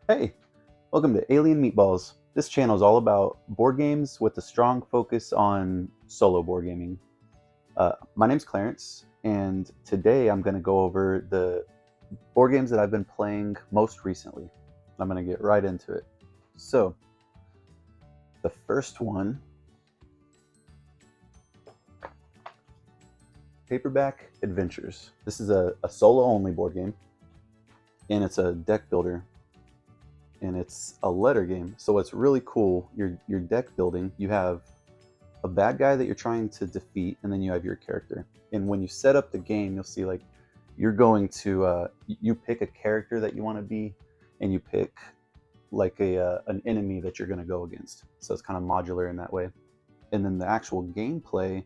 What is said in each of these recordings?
Hey, welcome to Alien Meatballs. This channel is all about board games with a strong focus on solo board gaming. My name's Clarence, and today I'm going to go over the board games that I've been playing most recently. I'm going to get right into it. So, the first one, Paperback Adventures. This is a solo-only board game, and it's a deck builder, and it's a letter game. So what's really cool, your deck building, you have a bad guy that you're trying to defeat, and then you have your character. And when you set up the game, you'll see like you're going to you pick a character that you want to be, and you pick like an enemy that you're going to go against. So it's kind of modular in that way. And then the actual gameplay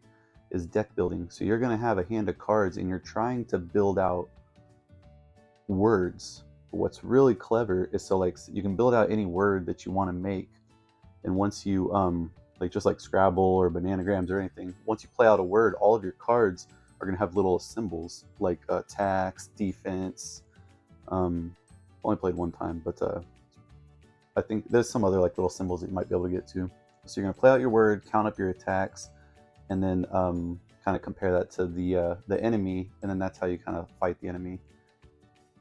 is deck building. So you're going to have a hand of cards, and you're trying to build out words. What's really clever is so like you can build out any word that you want to make, and once you like just like Scrabble or Bananagrams or anything, once you play out a word, all of your cards are going to have little symbols like tax, defense. Only played one time, but I think there's some other like little symbols that you might be able to get to. So you're going to play out your word, count up your attacks, and then kind of compare that to the enemy, and then that's how you kind of fight the enemy.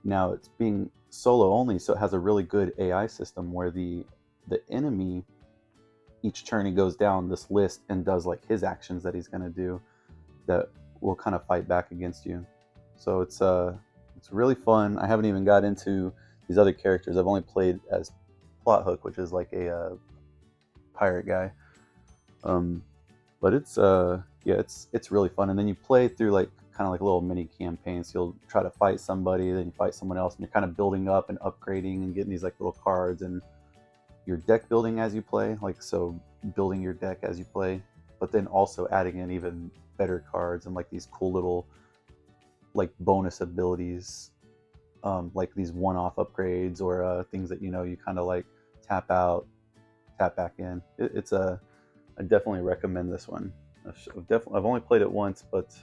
Now it's being solo only, so it has a really good AI system where the enemy, each turn he goes down this list and does like his actions that he's going to do that will kind of fight back against you. So it's really fun. I haven't even got into these other characters. I've only played as Plot Hook, which is like a pirate guy. But it's yeah, it's really fun. And then you play through like kind of like a little mini campaign. So you'll try to fight somebody, then you fight someone else, and you're kind of building up and upgrading and getting these like little cards, and your deck building as you play, like so building your deck as you play, but then also adding in even better cards and like these cool little like bonus abilities, like these one-off upgrades or things that you kind of like tap out, tap back in. It's a I definitely recommend this one. I've only played it once, but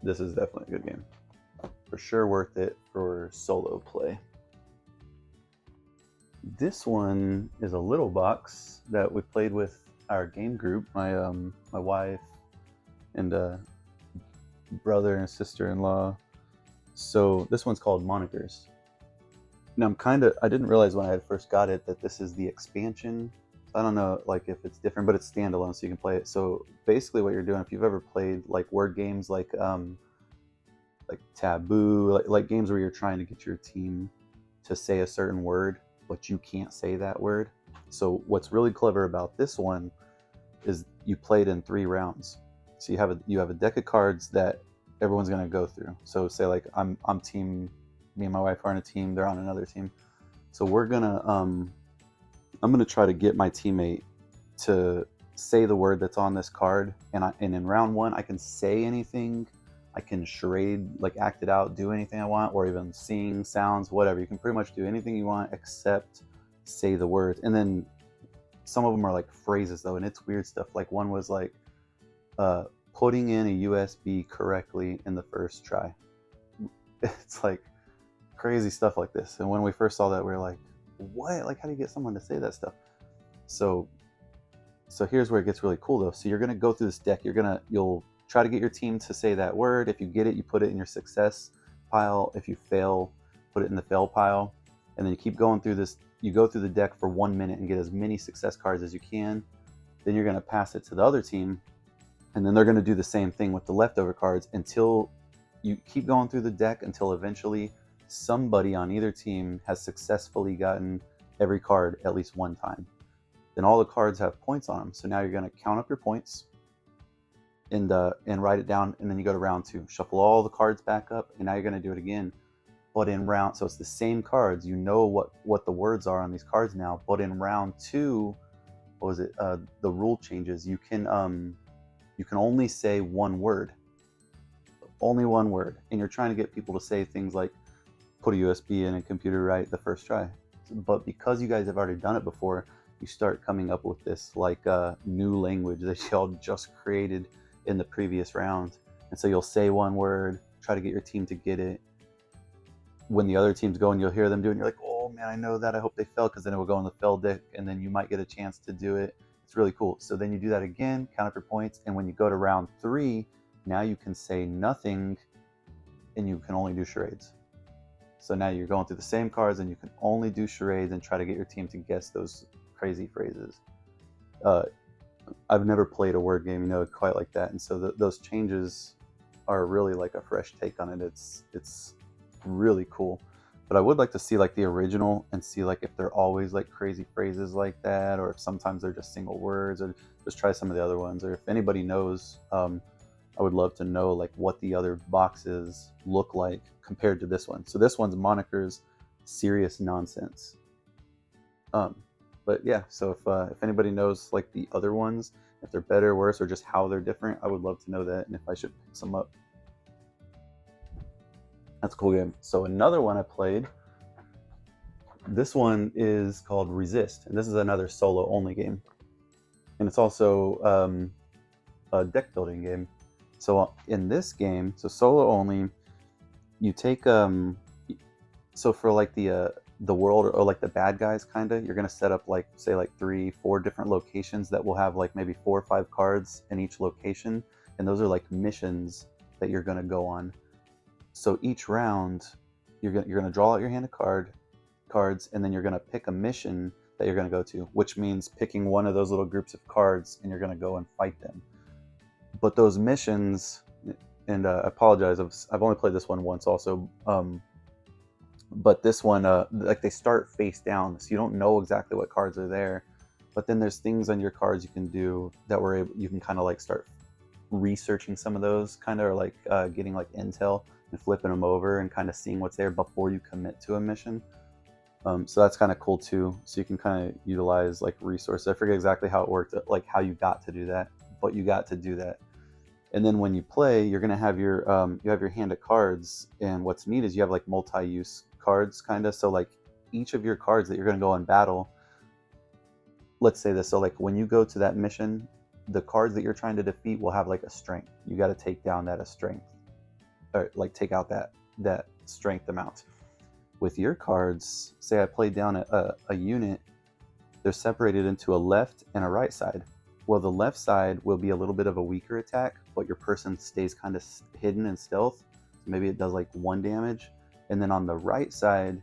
this is definitely a good game. For sure worth it for solo play. This one is a little box that we played with our game group. My wife and brother and sister-in-law. So this one's called Monikers. Now I didn't realize when I had first got it that this is the expansion. I don't know like if it's different, but it's standalone, so you can play it. So basically, what you're doing, if you've ever played like word games like Taboo, like games where you're trying to get your team to say a certain word, but you can't say that word. So what's really clever about this one is you play it in 3 rounds. So you have a deck of cards that everyone's going to go through. So say like I'm team, me and my wife are on a team, they're on another team. So I'm gonna try to get my teammate to say the word that's on this card, and in round 1 I can say anything. I can charade, like act it out, do anything I want, or even sing sounds, whatever. You can pretty much do anything you want except say the words. And then some of them are like phrases though, and it's weird stuff. Like one was like putting in a USB correctly in the first try. It's like crazy stuff like this. And when we first saw that, we were like, what? Like, how do you get someone to say that stuff? So here's where it gets really cool though. So you're gonna go through this deck. You'll try to get your team to say that word. If you get it, you put it in your success pile. If you fail, put it in the fail pile. And then you keep going through this. You go through the deck for 1 minute and get as many success cards as you can. Then you're gonna pass it to the other team, and then they're gonna do the same thing with the leftover cards until you keep going through the deck until eventually somebody on either team has successfully gotten every card at least 1 time. Then all the cards have points on them. So now you're going to count up your points and write it down, and then you go to round 2. Shuffle all the cards back up, and now you're going to do it again. But so it's the same cards. You know what the words are on these cards now. But in round 2, what was it? The rule changes. You can only say 1 word. Only 1 word. And you're trying to get people to say things like put a USB in a computer right the first try. But because you guys have already done it before, you start coming up with this like new language that y'all just created in the previous round. And so you'll say 1 word, try to get your team to get it. When the other team's going, you'll hear them do it, and you're like, oh, man, I know that, I hope they fail, because then it will go in the fail deck, and then you might get a chance to do it. It's really cool. So then you do that again, count up your points, and when you go to round 3, now you can say nothing, and you can only do charades. So now you're going through the same cards, and you can only do charades and try to get your team to guess those crazy phrases. I've never played a word game, quite like that, and so those changes are really like a fresh take on it. It's really cool. But I would like to see like the original and see like if they're always like crazy phrases like that, or if sometimes they're just single words, or just try some of the other ones. Or if anybody knows, I would love to know like what the other boxes look like compared to this one. So this one's monikers, serious nonsense. But yeah, so if anybody knows like the other ones, if they're better, worse, or just how they're different, I would love to know that, and if I should pick some up. That's a cool game. So another one I played, this one is called Resist, and this is another solo only game, and it's also a deck building game. So in this game, so solo only, you take so for like the world, or like the bad guys, kind of, you're gonna set up like, say, like 3-4 different locations that will have like maybe 4 or 5 cards in each location, and those are like missions that you're gonna go on. So each round, you're gonna draw out your hand of cards, and then you're gonna pick a mission that you're gonna go to, which means picking one of those little groups of cards, and you're gonna go and fight them. But those missions, and I apologize, I've only played this one once also, but this one, like, they start face down, so you don't know exactly what cards are there. But then there's things on your cards you can do that you can kind of like start researching some of those, kind of, or like getting like intel and flipping them over and kind of seeing what's there before you commit to a mission. So that's kind of cool too. So you can kind of utilize like resources. I forget exactly how it worked, like how you got to do that, but you got to do that. And then when you play, you're gonna have your hand of cards, and what's neat is you have like multi-use cards, kind of. So like each of your cards that you're gonna go in battle, let's say this. So like when you go to that mission, the cards that you're trying to defeat will have like a strength. You got to take down that a strength, or like take out that strength amount. With your cards, say I played down a unit, they're separated into a left and a right side. Well, the left side will be a little bit of a weaker attack, but your person stays kind of hidden in stealth. So maybe it does like 1 damage. And then on the right side,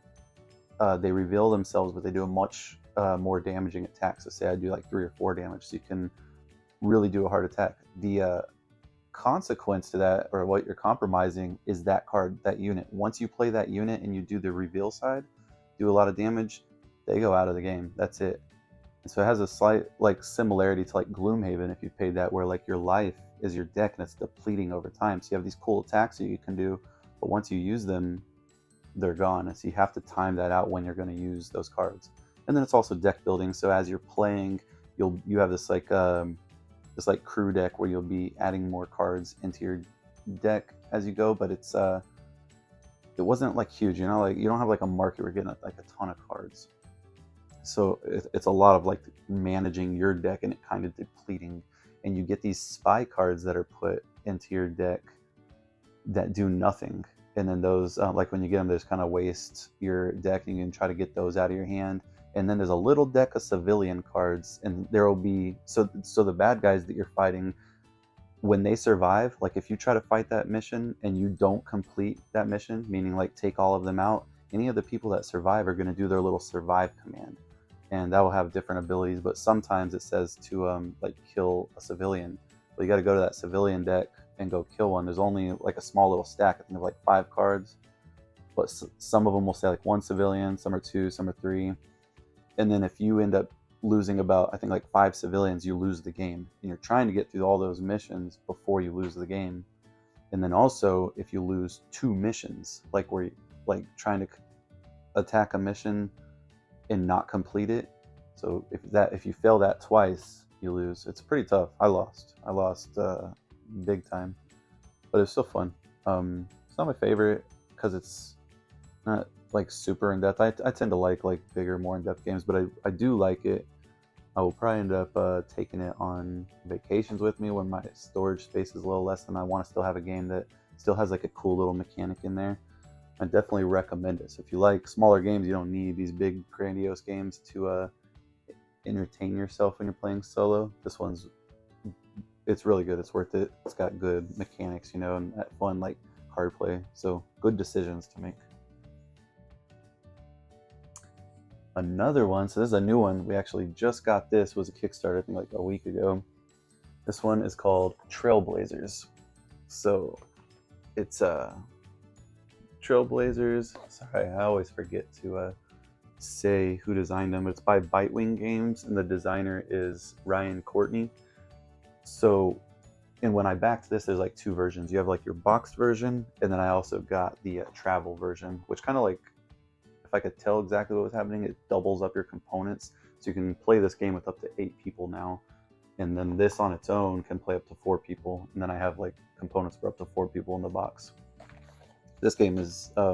they reveal themselves, but they do a much more damaging attack. So say I do like 3 or 4 damage, so you can really do a hard attack. The consequence to that, or what you're compromising, is that card, that unit. Once you play that unit and you do the reveal side, do a lot of damage, they go out of the game. That's it. And so it has a slight like similarity to like Gloomhaven, if you played that, where like your life is your deck and it's depleting over time. So you have these cool attacks that you can do, but once you use them, they're gone. And so you have to time that out when you're going to use those cards. And then it's also deck building. So as you're playing, you have this like crew deck where you'll be adding more cards into your deck as you go, but it wasn't like huge, like you don't have like a market where you're getting like a ton of cards. So it's a lot of like managing your deck and it kind of depleting, and you get these spy cards that are put into your deck that do nothing, and then those like when you get them, they just kind of waste your deck, and you can try to get those out of your hand. And then there's a little deck of civilian cards, and there will be so the bad guys that you're fighting, when they survive, like if you try to fight that mission and you don't complete that mission, meaning like take all of them out, any of the people that survive are going to do their little survive command, and that will have different abilities. But sometimes it says to like kill a civilian, but you got to go to that civilian deck and go kill one. There's only like a small little stack, I think, of like 5 cards, but some of them will say like 1 civilian, some are 2, some are 3. And then if you end up losing about, I think, like 5 civilians, you lose the game. And you're trying to get through all those missions before you lose the game. And then also, if you lose 2 missions, like where you like trying to attack a mission and not complete it, so if you fail that twice, you lose. It's pretty tough. I lost big time, but it's still fun. It's not my favorite because it's not like super in depth. I tend to like bigger, more in depth games, but I do like it. I will probably end up taking it on vacations with me when my storage space is a little less, and I want to still have a game that still has like a cool little mechanic in there. I definitely recommend it. So if you like smaller games, you don't need these big grandiose games to entertain yourself when you're playing solo. This one's it's really good. It's worth it. It's got good mechanics, you know, and that fun like card play. So good decisions to make. Another one, so this is a new one. We actually just got this, was a Kickstarter, I think like a week ago. This one is called Trailblazers. So it's Trailblazers. Sorry, I always forget to say who designed them. It's by Bitewing Games, and the designer is Ryan Courtney. So, and when I backed this, there's like two versions. You have like your boxed version, and then I also got the travel version, which kind of like, if I could tell exactly what was happening, it doubles up your components. So you can play this game with up to 8 people now. And then this on its own can play up to 4 people. And then I have like components for up to 4 people in the box. This game is, I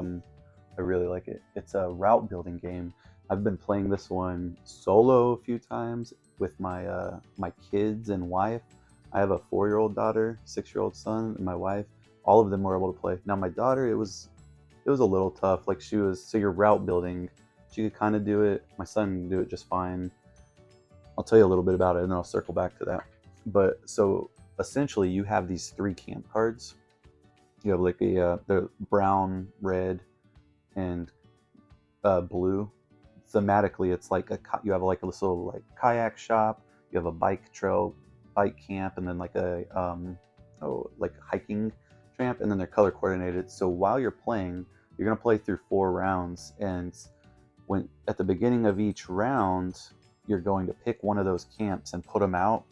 really like it. It's a route building game. I've been playing this one solo a few times with my my kids and wife. I have a 4-year-old daughter, 6-year-old son, and my wife. All of them were able to play. Now my daughter, it was a little tough. Like she was, so you're route building. She could kind of do it. My son can do it just fine. I'll tell you a little bit about it, and then I'll circle back to that. But so essentially, you have these 3 camp cards. You have like the brown, red, and blue. Thematically, it's like you have like a little like kayak shop. You have a bike trail, bike camp, and then like a like hiking tramp, and then they're color coordinated. So while you're playing, you're gonna play through 4 rounds, and when at the beginning of each round, you're going to pick one of those camps and put them out,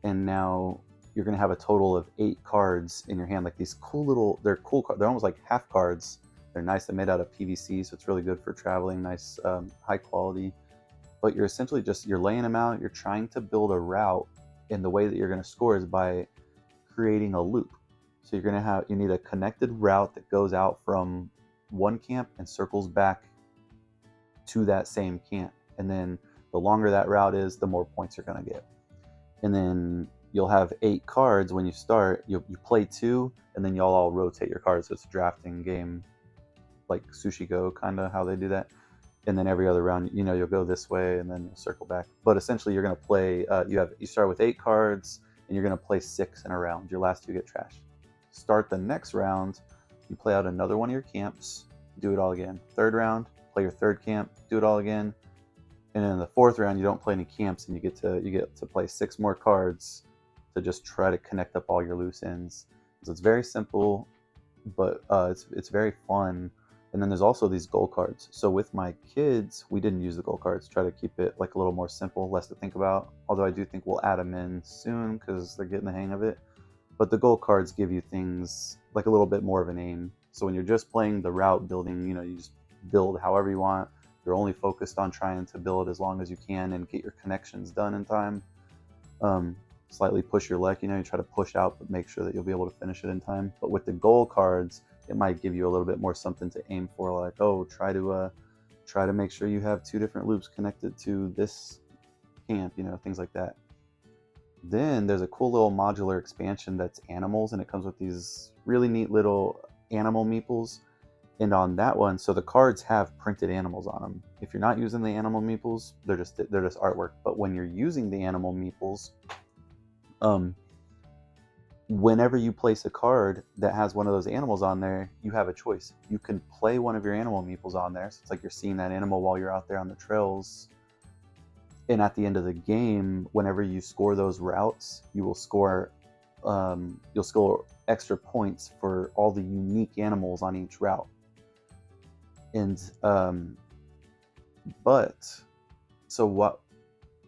and now you're going to have a total of 8 cards in your hand, like these cool little, they're cool cards, they're almost like half cards. They're nice, they're made out of PVC, so it's really good for traveling, nice, high quality. But you're essentially just, you're laying them out, you're trying to build a route, and the way that you're going to score is by creating a loop. So you're going to have, you need a connected route that goes out from one camp and circles back to that same camp. And then the longer that route is, the more points you're going to get. And then you'll have 8 cards when you start. You play 2, and then y'all all rotate your cards. So it's a drafting game, like Sushi Go, kind of how they do that. And then every other round, you know, you'll go this way, and then you'll circle back. But essentially, you're going to play. You start with 8 cards, and you're going to play 6 in a round. Your last 2 get trashed. Start the next round. You play out another one of your camps. Do it all again. 3rd round, play your 3rd camp. Do it all again. And in the 4th round, you don't play any camps, and you get to play 6 more cards to just try to connect up all your loose ends. So it's very simple, but it's very fun. And then there's also these goal cards. So with my kids, we didn't use the goal cards. Try to keep it like a little more simple, less to think about. Although I do think we'll add them in soon because they're getting the hang of it. But the goal cards give you things like a little bit more of an aim. So when you're just playing the route building, you know, you just build however you want. You're only focused on trying to build as long as you can and get your connections done in time. Slightly push your luck, you know, you try to push out, but make sure that you'll be able to finish it in time. But with the goal cards, it might give you a little bit more something to aim for, like, oh, try to make sure you have 2 different loops connected to this camp, you know, things like that. Then there's a cool little modular expansion that's animals, and it comes with these really neat little animal meeples. And on that one, so the cards have printed animals on them. If you're not using the animal meeples, they're just artwork. But when you're using the animal meeples, whenever you place a card that has one of those animals on there, you have a choice. You can play one of your animal meeples on there. So it's like you're seeing that animal while you're out there on the trails. And at the end of the game, whenever you score those routes, you will score you'll score extra points for all the unique animals on each route. And but so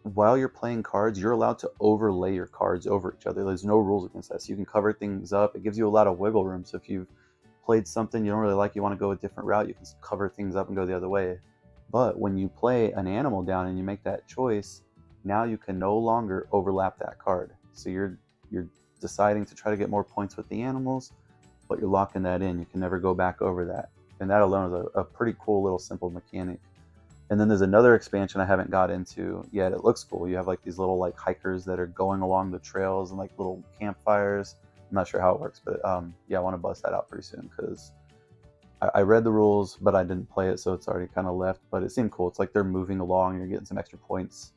while you're playing cards, you're allowed to overlay your cards over each other. There's no rules against that. So you can cover things up. It gives you a lot of wiggle room. So if you've played something you don't really like, you want to go a different route, you can cover things up and go the other way. But when you play an animal down and you make that choice, now you can no longer overlap that card. So you're deciding to try to get more points with the animals, but you're locking that in. You can never go back over that. And that alone is a pretty cool little simple mechanic. And then there's another expansion I haven't got into yet. It looks cool. You have like these little like hikers that are going along the trails and like little campfires. I'm not sure how it works, but yeah, I want to bust that out pretty soon because I read the rules, but I didn't play it, so it's already kind of left. But it seemed cool. It's like they're moving along. You're getting some extra points,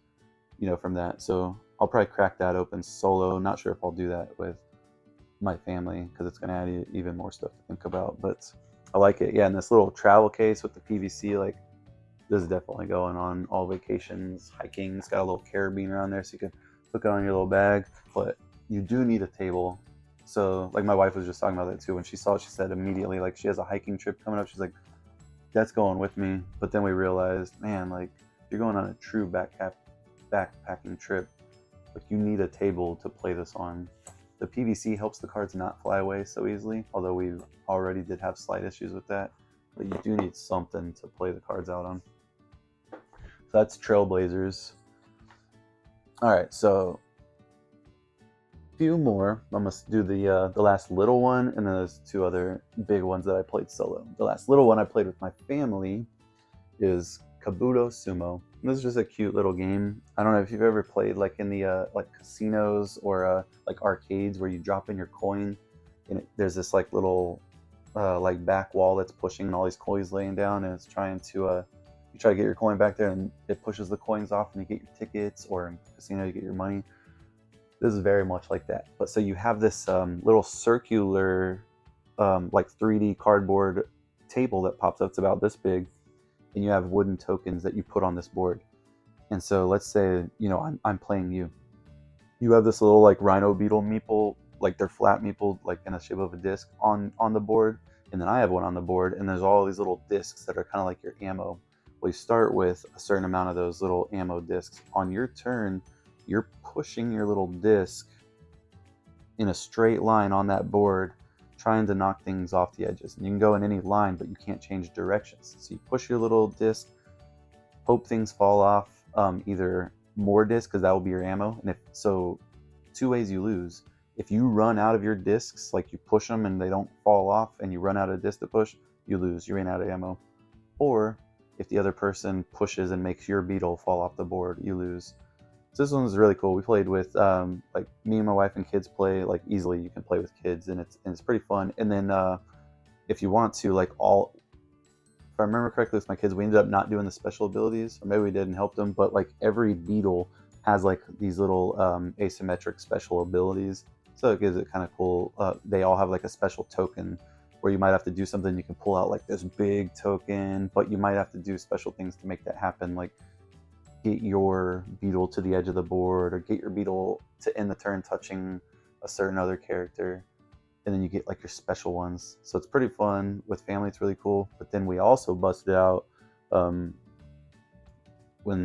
from that. So I'll probably crack that open solo. Not sure if I'll do that with my family because it's going to add even more stuff to think about. But I like it. Yeah, and this little travel case with the PVC, like this is definitely going on all vacations, hiking. It's got a little carabiner on there so you can hook it on your little bag. But you do need a table. So like my wife was just talking about that too. When she saw it, she said immediately, like she has a hiking trip coming up. She's like, that's going with me. But then we realized, man, like you're going on a true backpacking trip. Like you need a table to play this on. The PVC helps the cards not fly away so easily, although we already did have slight issues with that. But you do need something to play the cards out on. So that's Trailblazers. All right, so a few more. I'm gonna do the last little one, and then there's two other big ones that I played solo. The last little one I played with my family is Kabuto Sumo. And this is just a cute little game. I don't know if you've ever played like in the like casinos or like arcades where you drop in your coin, and there's this like little like back wall that's pushing and all these coins laying down, and it's trying to you try to get your coin back there, and it pushes the coins off, and you get your tickets, or in casino you get your money. This is very much like that. But so you have this little circular like 3D cardboard table that pops up. It's about this big, and you have wooden tokens that you put on this board. And so let's say I'm playing you. You have this little like rhino beetle meeple, like they're flat meeple, like in the shape of a disc on the board, and then I have one on the board, and there's all these little discs that are kind of like your ammo. Well, you start with a certain amount of those little ammo discs. On your turn, you're pushing your little disc in a straight line on that board, trying to knock things off the edges. And you can go in any line, but you can't change directions. So you push your little disc, hope things fall off, either more discs, because that will be your ammo. And if so, two ways you lose. If you run out of your discs, like you push them and they don't fall off, and you run out of discs to push, you lose. You ran out of ammo. Or if the other person pushes and makes your beetle fall off the board, you lose. So this one was really cool. We played with like me and my wife and kids play like easily. You can play with kids, and it's pretty fun. And then if you want to, like if I remember correctly with my kids, we ended up not doing the special abilities, or maybe we did and helped them. But like every beetle has like these little asymmetric special abilities, so it gives it kind of cool. They all have like a special token where you might have to do something. You can pull out like this big token, but you might have to do special things to make that happen, like get your beetle to the edge of the board, or get your beetle to end the turn touching a certain other character, and then you get like your special ones. So it's pretty fun with family. It's really cool. But then we also busted out when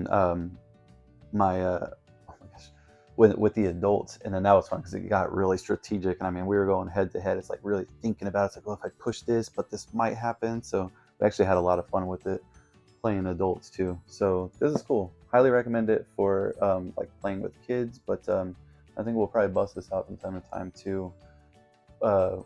with the adults, and then that was fun because it got really strategic. And I mean, we were going head to head. It's like really thinking about it. It's like, well, if I push this, but this might happen. So we actually had a lot of fun with it, playing adults too. So this is cool. Highly recommend it for like playing with kids. But I think we'll probably bust this out from time to time too,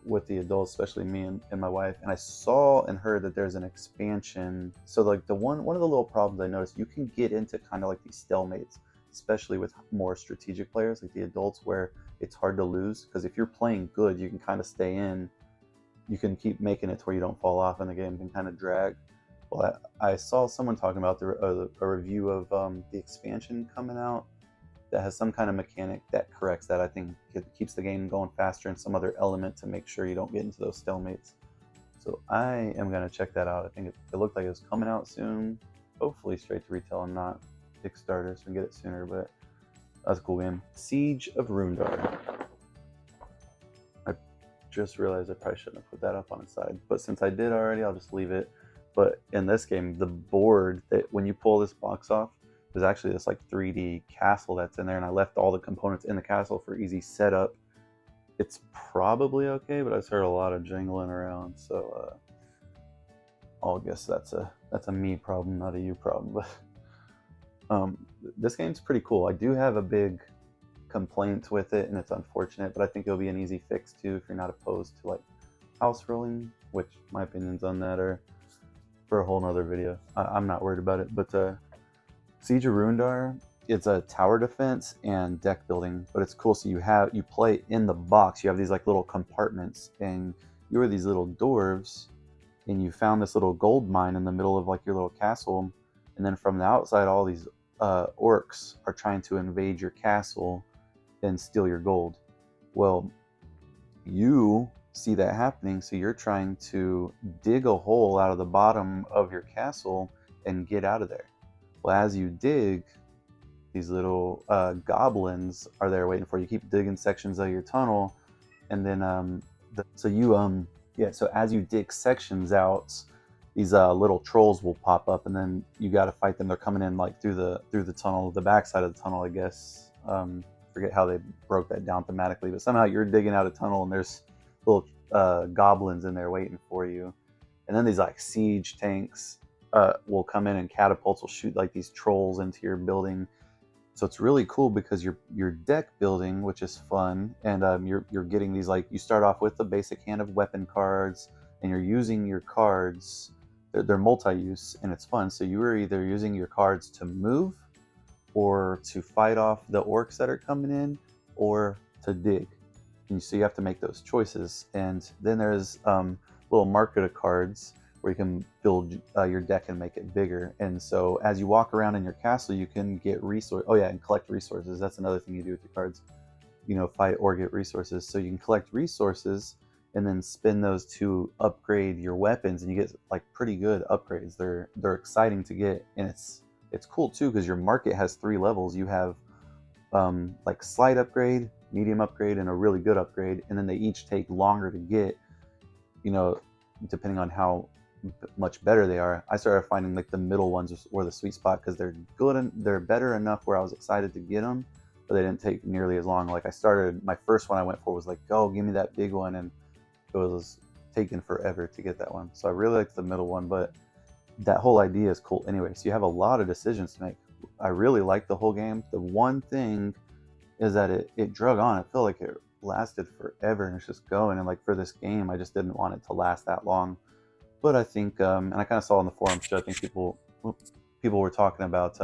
with the adults, especially me and my wife. And I saw and heard that there's an expansion. So like one of the little problems I noticed, you can get into kind of like these stalemates, especially with more strategic players like the adults, where it's hard to lose, because if you're playing good, you can kind of stay in. You can keep making it to where you don't fall off, and the game can kind of drag. Well, I saw someone talking about a review of the expansion coming out that has some kind of mechanic that corrects that. I think it keeps the game going faster, and some other element to make sure you don't get into those stalemates. So I am going to check that out. I think it looked like it was coming out soon, hopefully straight to retail and not Kickstarter, so we can get it sooner. But that's a cool game. Siege of Rundar. I just realized I probably shouldn't have put that up on the side, but since I did already, I'll just leave it. But in this game, the board, that when you pull this box off, there's actually this like 3D castle that's in there, and I left all the components in the castle for easy setup. It's probably okay, but I've heard a lot of jingling around, so I'll guess that's a me problem, not a you problem. But this game's pretty cool. I do have a big complaint with it, and it's unfortunate, but I think it'll be an easy fix too if you're not opposed to like house rolling, which my opinions on that are for a whole nother video. I'm not worried about it. But Siege of Rundar, it's a tower defense and deck building, but it's cool. So you play in the box. You have these like little compartments, and you are these little dwarves, and you found this little gold mine in the middle of like your little castle, and then from the outside all these orcs are trying to invade your castle and steal your gold. Well, you see that happening, so you're trying to dig a hole out of the bottom of your castle and get out of there. Well, as you dig, these little goblins are there waiting for you. You keep digging sections of your tunnel, and then so as you dig sections out, these little trolls will pop up, and then you got to fight them. They're coming in like through the tunnel, the backside of the tunnel, I guess. Forget how they broke that down thematically, but somehow you're digging out a tunnel and there's little goblins in there waiting for you, and then these like siege tanks will come in, and catapults will shoot like these trolls into your building. So it's really cool because you're deck building, which is fun, and you're getting these, like, you start off with the basic hand of weapon cards, and you're using your cards. They're multi-use, and it's fun. So you are either using your cards to move, or to fight off the orcs that are coming in, or to dig. And so you have to make those choices. And then there's little market of cards where you can build your deck and make it bigger. And so as you walk around in your castle, you can get and collect resources. That's another thing you do with your cards. Fight or get resources. So you can collect resources and then spend those to upgrade your weapons, and you get like pretty good upgrades. They're exciting to get, and it's cool too because your market has 3 levels. You have like slight upgrade, medium upgrade, and a really good upgrade, and then they each take longer to get, depending on how much better they are. I started finding like the middle ones were the sweet spot because they're good and they're better enough where I was excited to get them, but they didn't take nearly as long. Like my first one I went for was like, oh, give me that big one, and it was taking forever to get that one. So I really liked the middle one, but that whole idea is cool anyway. So you have a lot of decisions to make. I really liked the whole game. The one thing is that it drug on. I feel like it lasted forever, and it's just going. And like for this game, I just didn't want it to last that long. But I think, and I kind of saw in the forums too, I think people were talking about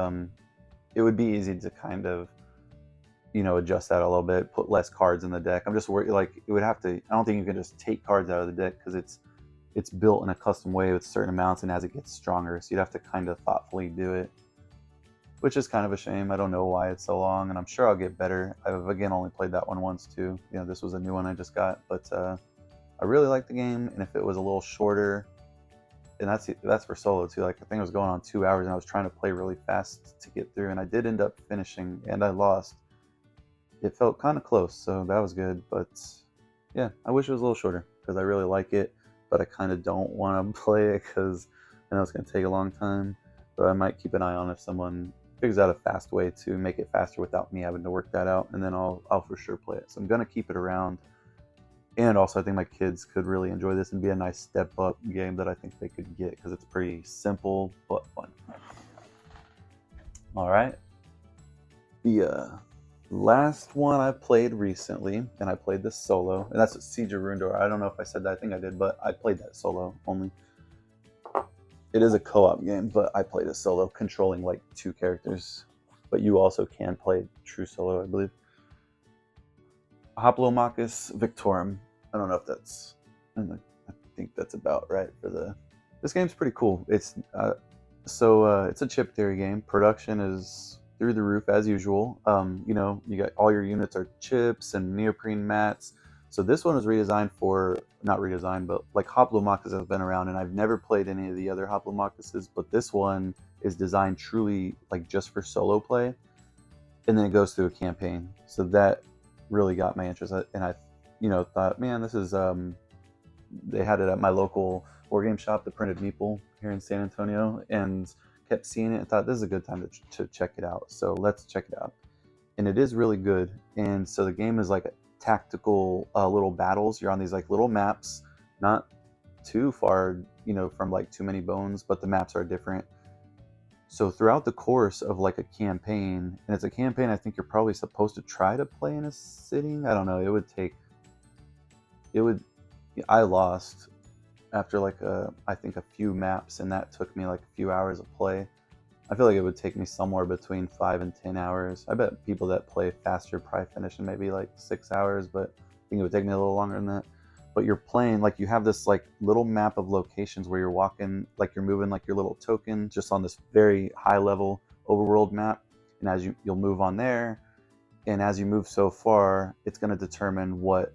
it would be easy to kind of adjust that a little bit, put less cards in the deck. I'm just worried, like, it would have to. I don't think you can just take cards out of the deck because it's built in a custom way with certain amounts, and as it gets stronger, so you'd have to kind of thoughtfully do it, which is kind of a shame. I don't know why it's so long, and I'm sure I'll get better. I've again only played that one once too. This was a new one I just got, but I really like the game, and if it was a little shorter, and that's for solo too. Like I think it was going on 2 hours, and I was trying to play really fast to get through, and I did end up finishing, and I lost. It felt kind of close, so that was good. But yeah, I wish it was a little shorter because I really like it, but I kind of don't want to play it because I know it's going to take a long time. But I might keep an eye on if someone figures out a fast way to make it faster without me having to work that out, and then I'll for sure play it. So I'm going to keep it around. And also, I think my kids could really enjoy this and be a nice step-up game that I think they could get because it's pretty simple but fun. All right. The last one I played recently, and I played this solo, and that's Siege of Ruindor. I don't know if I said that. I think I did, but I played that solo only. It is a co-op game, but I played it solo, controlling like 2 characters. But you also can play true solo, I believe. Hoplomachus Victorum. I don't know if that's. I think that's about right for the. This game's pretty cool. It's it's a chip theory game. Production is through the roof as usual. You got all your units are chips and neoprene mats. So this one was redesigned for, not redesigned, but like Hoplomachus has been around, and I've never played any of the other Hoplomachuses, but this one is designed truly like just for solo play, and then it goes through a campaign. So that really got my interest, and I thought, man, this is they had it at my local board game shop, the Printed Meeple here in San Antonio, and kept seeing it and thought this is a good time to check it out. So let's check it out. And it is really good. And so the game is like a tactical little battles. You're on these like little maps, not too far from like too many bones, but the maps are different. So throughout the course of like a campaign, and it's a campaign I think you're probably supposed to try to play in a sitting. I don't know. I lost after like I think a few maps, and that took me like a few hours of play. I feel like it would take me somewhere between 5 and 10 hours. I bet people that play faster probably finish in maybe like 6 hours, but I think it would take me a little longer than that. but you're playing like you have this like little map of locations where you're walking, like you're moving like your little token just on this very high level overworld map, and as you'll move on there, and as you move so far, it's going to determine what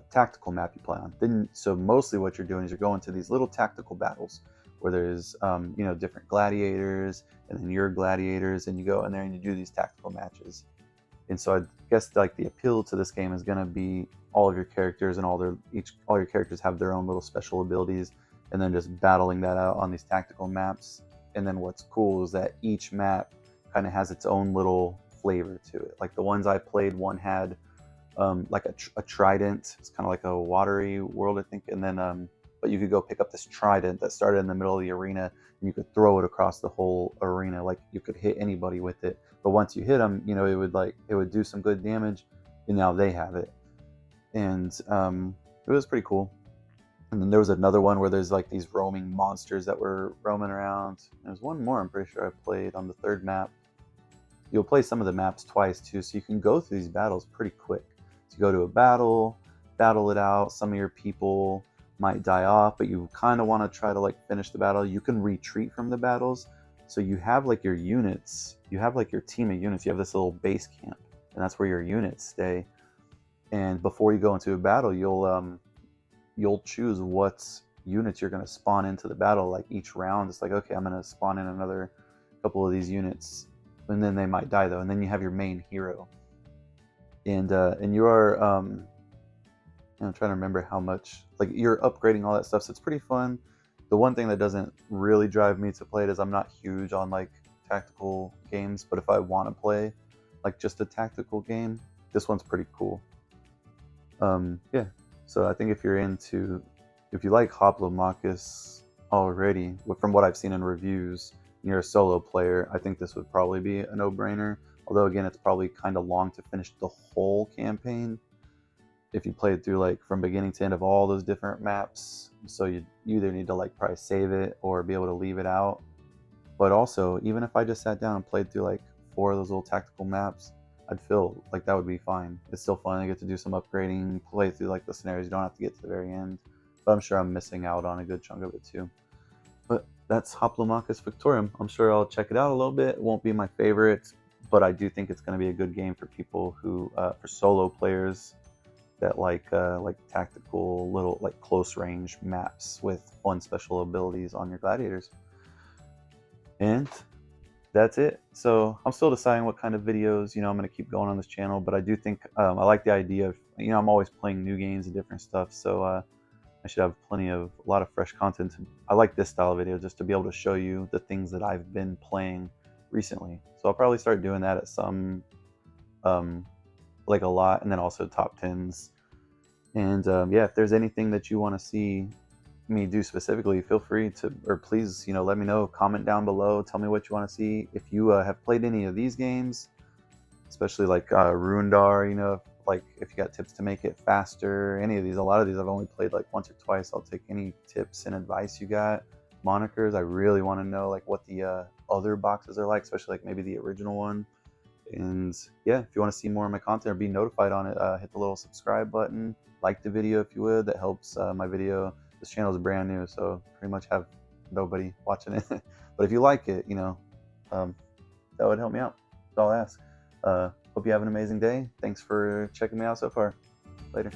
tactical map you play on. Then, so mostly what you're doing is you're going to these little tactical battles where there's different gladiators, and then your gladiators, and you go in there and you do these tactical matches. And so I guess like the appeal to this game is going to be all of your characters and all your characters have their own little special abilities, and then just battling that out on these tactical maps. And then what's cool is that each map kind of has its own little flavor to it. Like the ones I played, one had like a trident. It's kind of like a watery world, I think. And then, but you could go pick up this trident that started in the middle of the arena, and you could throw it across the whole arena. Like you could hit anybody with it. But once you hit them, it would do some good damage, and now they have it. And it was pretty cool. And then there was another one where there's like these roaming monsters that were roaming around. There's one more I'm pretty sure I played on the third map. You'll play some of the maps twice too, so you can go through these battles pretty quick. So you go to a battle it out. Some of your people might die off, but you kind of want to try to like finish the battle. You can retreat from the battles. So you have like your units, you have like your team of units, you have this little base camp, and that's where your units stay. And before you go into a battle, you'll choose what units you're going to spawn into the battle. Like each round, it's like, okay, I'm going to spawn in another couple of these units, and then they might die though. And then you have your main hero, and you are I'm trying to remember how much, like you're upgrading all that stuff, so it's pretty fun. The one thing that doesn't really drive me to play it is I'm not huge on like tactical games, but if I want to play like just a tactical game, this one's pretty cool. Yeah, so I think if you like Hoplomachus already, from what I've seen in reviews, and you're a solo player, I think this would probably be a no-brainer. Although again, it's probably kind of long to finish the whole campaign if you played through like from beginning to end of all those different maps. So you either need to like probably save it or be able to leave it out. But also, even if I just sat down and played through like 4 of those little tactical maps, I'd feel like that would be fine. It's still fun. I get to do some upgrading, play through like the scenarios. You don't have to get to the very end, but I'm sure I'm missing out on a good chunk of it too. But that's Hoplomachus Victorium. I'm sure I'll check it out a little bit. It won't be my favorite, but I do think it's going to be a good game for people who, for solo players that like tactical little like close range maps with fun special abilities on your gladiators. And that's it. So I'm still deciding what kind of videos I'm going to keep going on this channel, but I do think I like the idea of I'm always playing new games and different stuff, so I should have a lot of fresh content. I like this style of video just to be able to show you the things that I've been playing recently. So I'll probably start doing that at some like a lot, and then also top 10s. And yeah, if there's anything that you want to see me do specifically, feel free to, or please, let me know. Comment down below. Tell me what you want to see. If you have played any of these games, especially like Ruindar, like if you got tips to make it faster, any of these. A lot of these I've only played like once or twice. I'll take any tips and advice you got. Monikers, I really want to know like what the other boxes are like, especially like maybe the original one. And yeah, if you want to see more of my content or be notified on it, hit the little subscribe button, like the video if you would. That helps my video. This channel is brand new, so pretty much have nobody watching it. But if you like it, that would help me out. That's all I ask. Hope you have an amazing day. Thanks for checking me out so far. Later.